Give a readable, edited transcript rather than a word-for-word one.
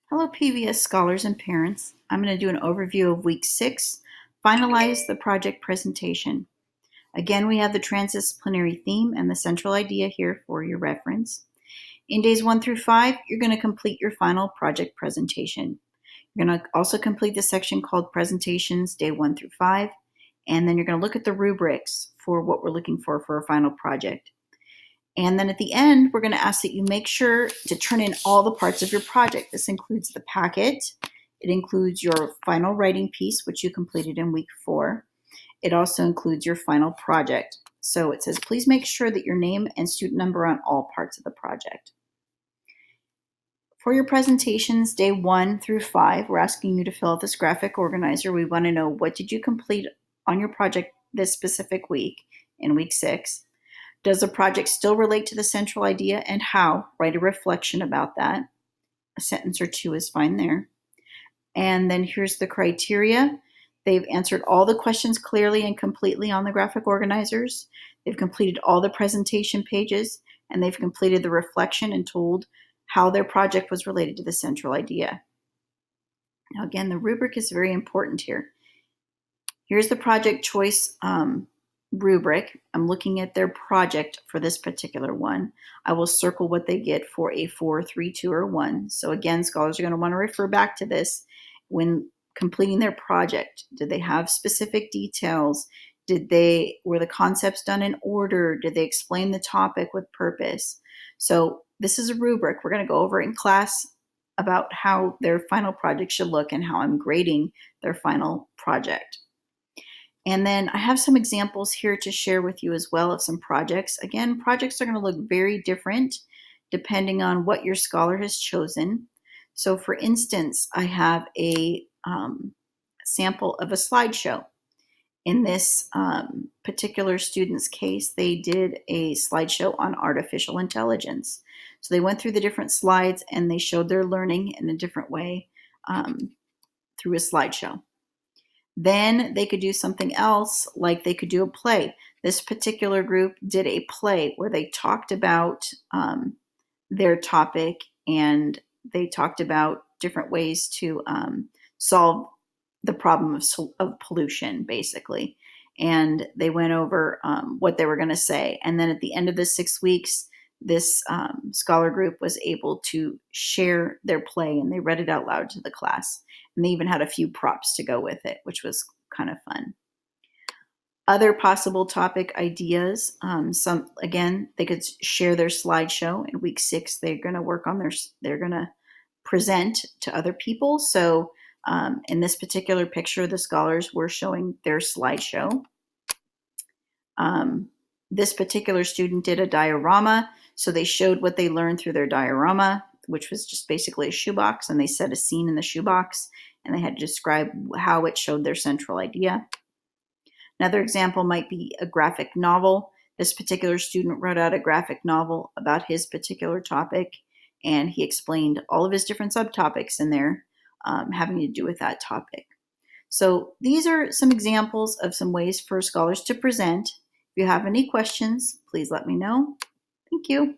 Hello, PVS scholars and parents. I'm going to do an overview of week 6, finalize the project presentation. Again, we have the transdisciplinary theme and the central idea here for your reference. In days 1 through 5, you're going to complete your final project presentation. You're going to also complete the section called presentations day 1 through 5, and then you're going to look at the rubrics for what we're looking for a final project. And then at the end, we're going to ask that you make sure to turn in all the parts of your project. This includes the packet. It includes your final writing piece, which you completed in week 4. It also includes your final project. So it says, please make sure that your name and student number are on all parts of the project. For your presentations, day 1 through 5, we're asking you to fill out this graphic organizer. We want to know, what did you complete on your project this specific week in week 6? Does the project still relate to the central idea, and how? Write a reflection about that. A sentence or 2 is fine there. And then here's the criteria. They've answered all the questions clearly and completely on the graphic organizers. They've completed all the presentation pages, and they've completed the reflection and told how their project was related to the central idea. Now again, the rubric is very important here. Here's the project choice rubric. I'm looking at their project for this particular one. I will circle what they get for a 4, 3, 2, or 1. So again, scholars are going to want to refer back to this when completing their project. Did they have specific details? Were the concepts done in order? Did they explain the topic with purpose? So this is a rubric. We're going to go over in class about how their final project should look and how I'm grading their final project. And then I have some examples here to share with you as well of some projects. Again, projects are going to look very different depending on what your scholar has chosen. So for instance, I have a sample of a slideshow. In this particular student's case, they did a slideshow on artificial intelligence. So they went through the different slides and they showed their learning in a different way through a slideshow. Then they could do something else, like they could do a play. This particular group did a play where they talked about their topic, and they talked about different ways to solve the problem of pollution, basically. And they went over what they were going to say. And then at the end of the 6 weeks, this scholar group was able to share their play, and they read it out loud to the class. And they even had a few props to go with it, which was kind of fun. Other possible topic ideas, again, they could share their slideshow. In week 6, they're going to work on they're going to present to other people. So in this particular picture, the scholars were showing their slideshow. This particular student did a diorama. So they showed what they learned through their diorama, which was just basically a shoebox, and they set a scene in the shoebox, and they had to describe how it showed their central idea. Another example might be a graphic novel. This particular student wrote out a graphic novel about his particular topic, and he explained all of his different subtopics in there having to do with that topic. So these are some examples of some ways for scholars to present. If you have any questions, please let me know. Thank you.